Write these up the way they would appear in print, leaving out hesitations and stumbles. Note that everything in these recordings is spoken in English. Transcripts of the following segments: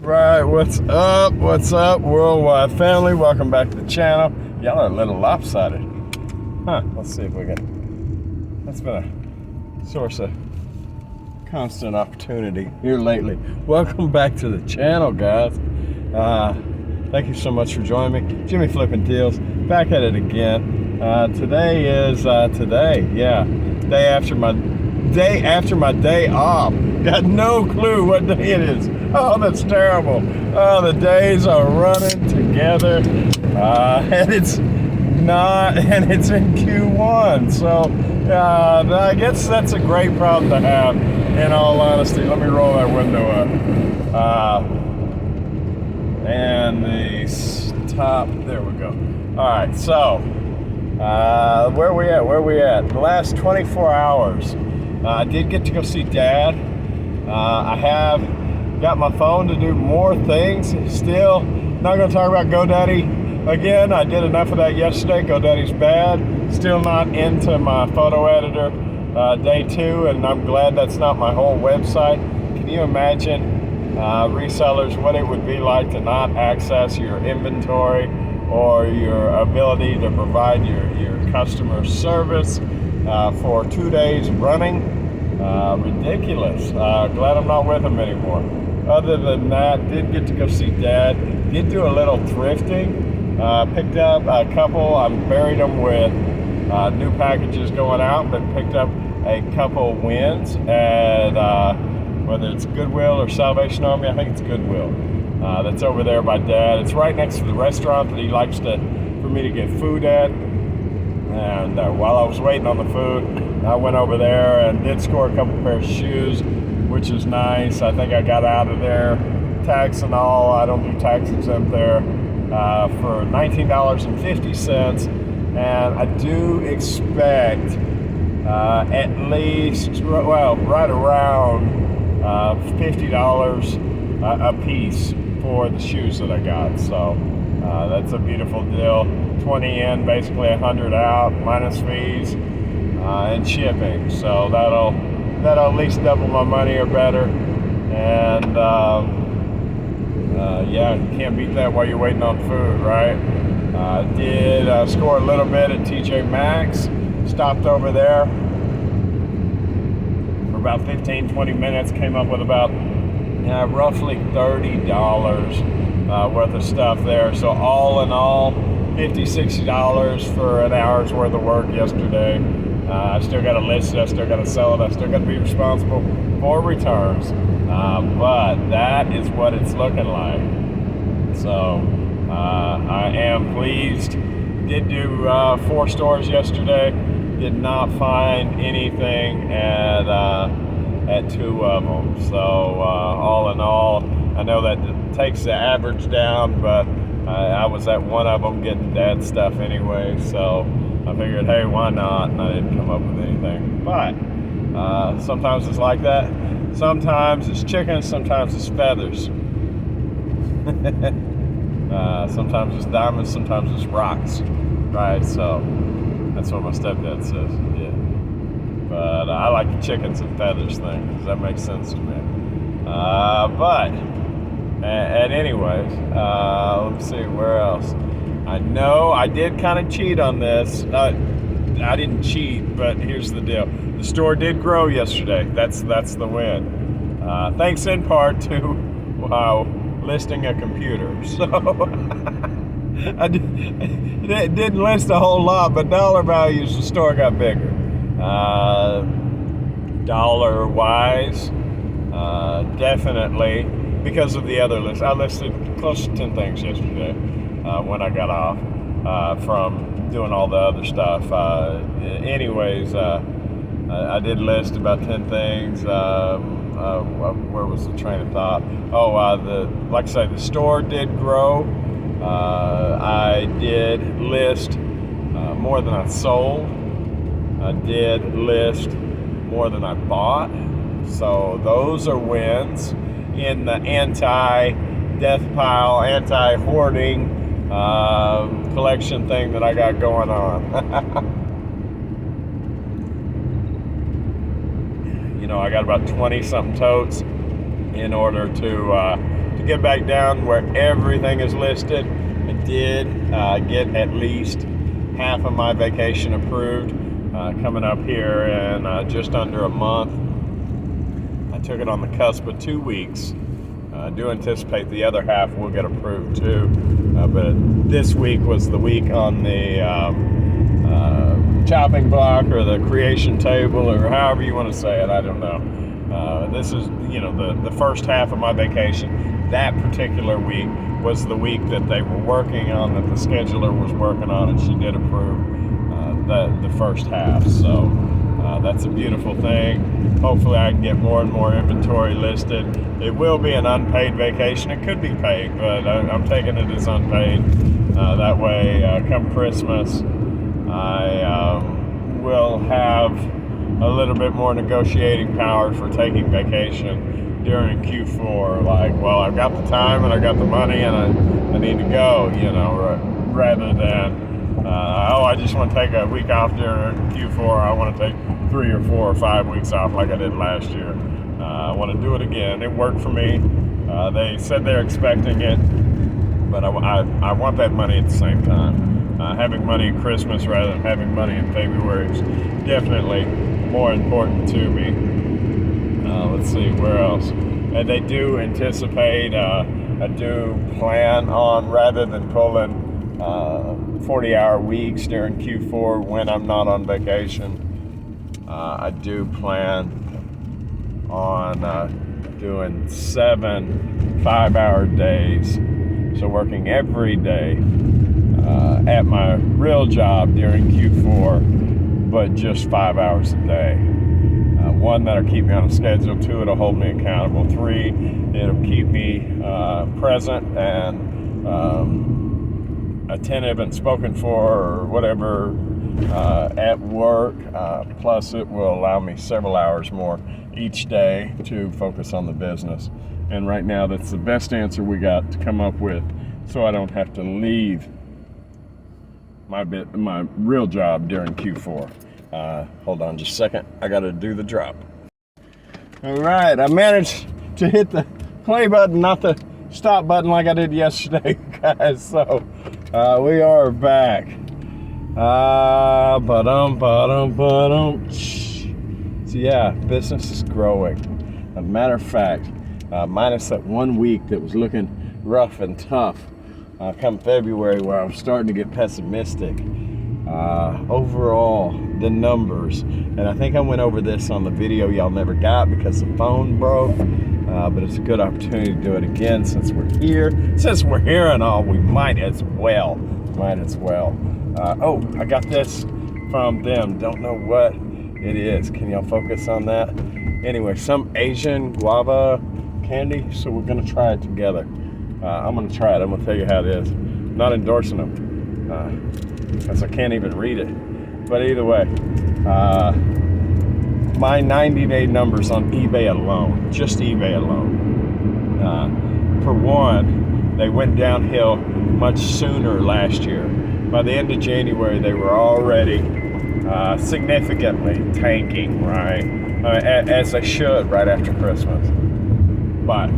Right, what's up? What's up, worldwide family? Welcome back to the channel. Y'all are a little lopsided. Let's see if we can. That's been a source of constant opportunity here lately. Welcome back to the channel, guys. Thank you so much for joining me. Jimmy Flippin' Deals, back at it again. Today is day after my day off. Got no clue what day it is. Oh, that's terrible. Oh, the days are running together, and it's in Q1. So I guess that's a great problem to have, in all honesty. Let me roll that window up. And the top, there we go. All right, so where are we at? The last 24 hours, I did get to go see Dad. I have got my phone to do more things. Still not going to talk about GoDaddy again. I did enough of that yesterday. GoDaddy's bad. Still not into my photo editor day 2, and I'm glad that's not my whole website. Can you imagine resellers, what it would be like to not access your inventory or your ability to provide your customer service for 2 days running? Ridiculous. Glad I'm not with them anymore. Other than that, did get to go see Dad. Did do a little thrifting. Picked up a couple. I buried them with new packages going out, but picked up a couple wins at whether it's Goodwill or Salvation Army. I think it's Goodwill. That's over there by Dad. It's right next to the restaurant that he likes for me to get food at. And while I was waiting on the food, I went over there and did score a couple pairs of shoes, which is nice. I think I got out of there, tax and all. I don't do tax exempt there, for $19.50. And I do expect at least, right around $50 a piece for the shoes that I got. So that's a beautiful deal. 20 in, basically 100 out, minus fees and shipping. So that'll at least double my money or better. And you can't beat that while you're waiting on food, right? Did score a little bit at TJ Maxx. Stopped over there for about 15-20 minutes. Came up with about roughly $30 worth of stuff there. So all in all, $50-$60 for an hour's worth of work yesterday. I still got to list it, I still got to sell it, I still got to be responsible for returns. But that is what it's looking like. So I am pleased. Did do 4 stores yesterday. Did not find anything at 2 of them. So all in all, I know that takes the average down, but I was at one of them getting Dad stuff anyway, so I figured, hey, why not? And I didn't come up with anything. But sometimes it's like that. Sometimes it's chickens, sometimes it's feathers. Sometimes it's diamonds, sometimes it's rocks. Right? So that's what my stepdad says. Yeah. But I like the chickens and feathers thing, because that makes sense to me. And anyways, let's see, where else? I know I did kind of cheat on this. I didn't cheat, but here's the deal. The store did grow yesterday. That's the win. Thanks in part to, listing a computer. So I didn't list a whole lot, but dollar values, the store got bigger. Dollar-wise, definitely. Because of the other list. I listed close to 10 things yesterday when I got off from doing all the other stuff. Anyways, I did list about 10 things. Where was the train of thought? Like I said, the store did grow. I did list more than I sold. I did list more than I bought. So those are wins in the anti-death pile, anti-hoarding collection thing that I got going on. I got about 20-something totes in order to get back down where everything is listed. I did get at least half of my vacation approved coming up here in just under a month. I took it on the cusp of 2 weeks. I do anticipate the other half will get approved too. But this week was the week on the chopping block or the creation table or however you want to say it. I don't know. This is, the first half of my vacation. That particular week was the week that they were working on, that the scheduler was working on, and she did approve the first half. So that's a beautiful thing. Hopefully I can get more and more inventory listed. It will be an unpaid vacation. It could be paid, but I'm taking it as unpaid. That way, come Christmas, I will have a little bit more negotiating power for taking vacation during Q4. Like, well, I've got the time and I've got the money and I need to go, rather than, I just want to take a week off during Q4. I want to take 3 or 4 or 5 weeks off like I did last year. I want to do it again. It worked for me. They said they're expecting it, but I want that money at the same time. Having money at Christmas rather than having money in February is definitely more important to me. Let's see, where else? And they do anticipate, I do plan on, rather than pulling 40-hour weeks during Q4 when I'm not on vacation, I do plan on doing 7 5-hour days. So working every day at my real job during Q4, but just 5 hours a day. 1, that'll keep me on a schedule. 2, it'll hold me accountable. 3, it'll keep me present and attentive and spoken for or whatever at work. Plus, it will allow me several hours more each day to focus on the business. And right now, that's the best answer we got to come up with, so I don't have to leave my real job during Q4. Hold on just a second. I got to do the drop. All right, I managed to hit the play button, not the stop button like I did yesterday, guys. So we are back. So yeah, business is growing. As a matter of fact, minus that 1 week that was looking rough and tough, come February where I'm starting to get pessimistic. Overall, the numbers, and I think I went over this on the video y'all never got because the phone broke, but it's a good opportunity to do it again since we're here. Since we're here and all, we might as well. Oh, I got this from them. Don't know what it is. Can y'all focus on that? Anyway, some Asian guava candy, so we're gonna try it together. I'm gonna try it. I'm gonna tell you how it is. Not endorsing them, because I can't even read it. But either way, my 90-day numbers on eBay alone, just eBay alone. For one, they went downhill much sooner last year. By the end of January, they were already significantly tanking, right? As they should right after Christmas. But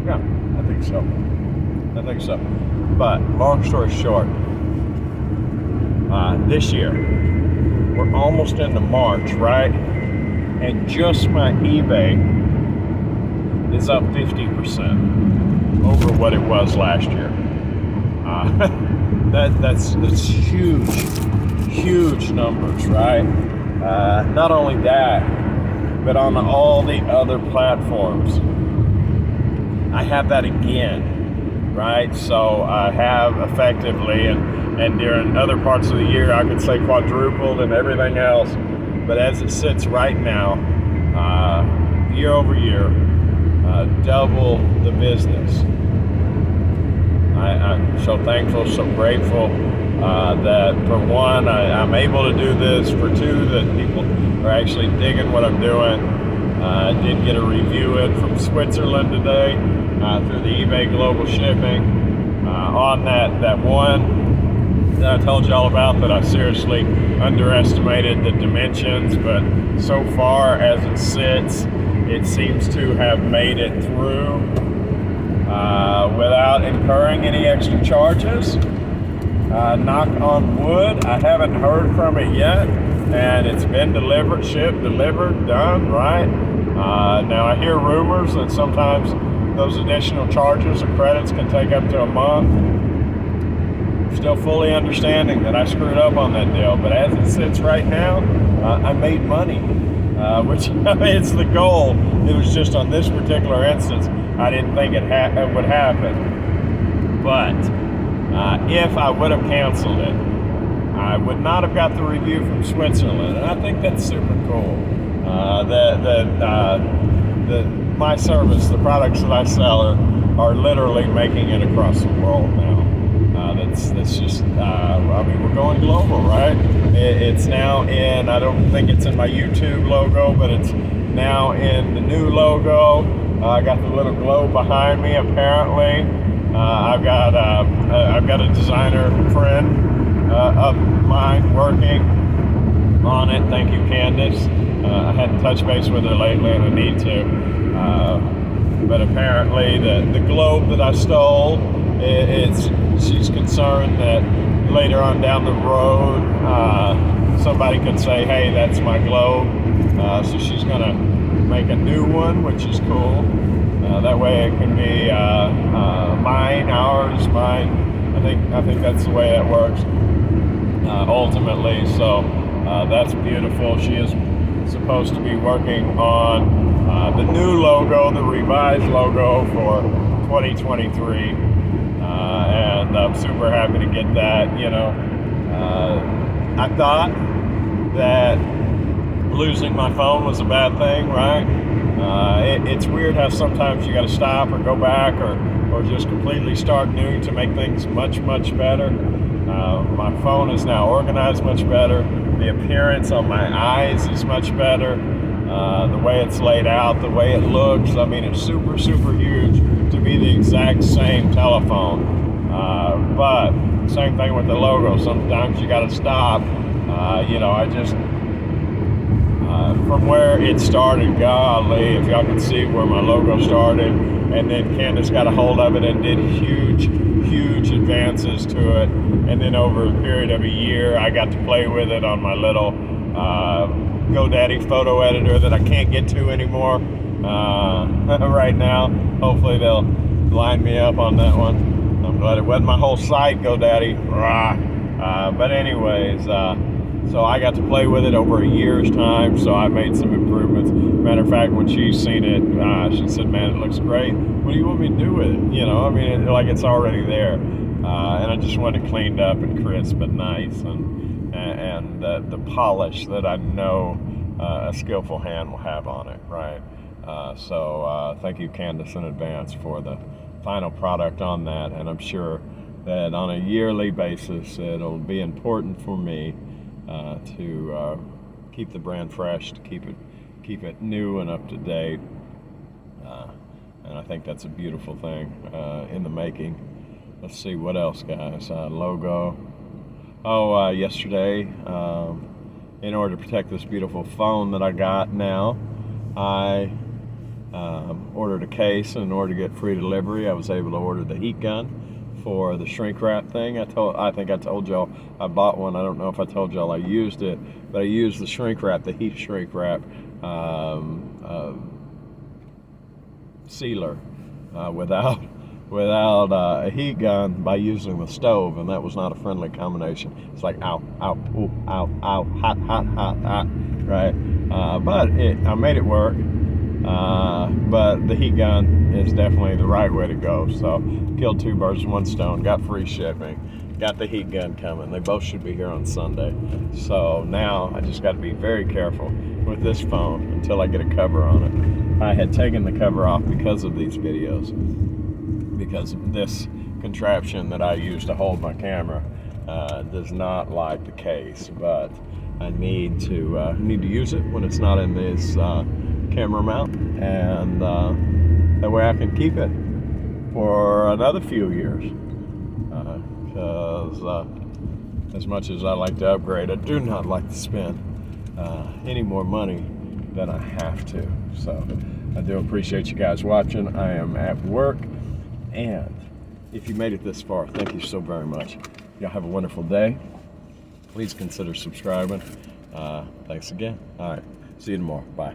yeah, I think so. But long story short, this year we're almost into March, right? And just my eBay is up 50% over what it was last year. That's huge numbers, right? Not only that, but on all the other platforms, I have that again, right? So I have effectively, and during other parts of the year, I could say quadrupled and everything else. But as it sits right now, year over year, double the business. I'm so thankful, so grateful that for one, I'm able to do this. For two, that people are actually digging what I'm doing. I did get a review in from Switzerland today. through the eBay Global Shipping on that one that I told you all about, that I seriously underestimated the dimensions, but so far as it sits, it seems to have made it through without incurring any extra charges. Knock on wood, I haven't heard from it yet, and it's been delivered, shipped, delivered, done, right? Now I hear rumors that sometimes those additional charges or credits can take up to a month. Still fully understanding that I screwed up on that deal, but as it sits right now, I made money, which is the goal. It was just on this particular instance, I didn't think it would happen. But if I would have canceled it, I would not have got the review from Switzerland, and I think that's super cool. My service, the products that I sell, are literally making it across the world now. That's just, I mean, we're going global, right? It's now in, I don't think it's in my YouTube logo, but it's now in the new logo. I got the little globe behind me, apparently. I've got a designer friend of mine working on it. Thank you, Candace. I hadn't touched base with her lately, and I need to. But apparently, the globe that I stole, she's concerned that later on down the road, somebody could say, "Hey, that's my globe." So she's gonna make a new one, which is cool. That way, it can be mine, ours, mine. I think that's the way that works ultimately. So that's beautiful. She is supposed to be working on the new logo, the revised logo for 2023, and I'm super happy to get that. You know, I thought that losing my phone was a bad thing, right? It's weird how sometimes you got to stop or go back or just completely start new to make things much, much better. My phone is now organized much better. The appearance on my eyes is much better. The way it's laid out, the way it looks, I mean, it's super, super huge to be the exact same telephone. But same thing with the logo. Sometimes you got to stop. You know, I just, from where it started, golly, if y'all can see where my logo started, and then Candace got a hold of it and did huge advances to it, and then over a period of a year, I got to play with it on my little GoDaddy photo editor that I can't get to anymore right now. Hopefully they'll line me up on that one. I'm glad it wasn't my whole site, GoDaddy. But anyways, so I got to play with it over a year's time, so I made some improvements. Matter of fact, when she's seen it, she said, "Man, it looks great. What do you want me to do with it?" You know, I mean, like it's already there. And I just want it cleaned up and crisp and nice, and the polish that I know a skillful hand will have on it, right? So thank you, Candace, in advance for the final product on that, and I'm sure that on a yearly basis, it'll be important for me to keep the brand fresh, to keep it new and up to date, and I think that's a beautiful thing in the making. Let's see what else, guys. Logo. Oh, yesterday, in order to protect this beautiful phone that I got now, I ordered a case, and in order to get free delivery, I was able to order the heat gun for the shrink wrap thing. I think I told y'all I bought one. I don't know if I told y'all I used it, but I used the shrink wrap, the heat shrink wrap sealer without a heat gun by using the stove, and that was not a friendly combination. It's like ow, ow, ooh, ow, ow, hot, hot, hot, hot, right? But I made it work. But the heat gun is definitely the right way to go. So killed two birds with one stone, got free shipping, got the heat gun coming. They both should be here on Sunday. So now I just got to be very careful with this phone until I get a cover on it. I had taken the cover off because of these videos, because this contraption that I use to hold my camera does not like the case, but I need to use it when it's not in this camera mount, and that way I can keep it for another few years. Because as much as I like to upgrade, I do not like to spend any more money than I have to. So I do appreciate you guys watching. I am at work, and if you made it this far, thank you so very much. Y'all have a wonderful day. Please consider subscribing. Thanks again. All right, see you tomorrow. Bye.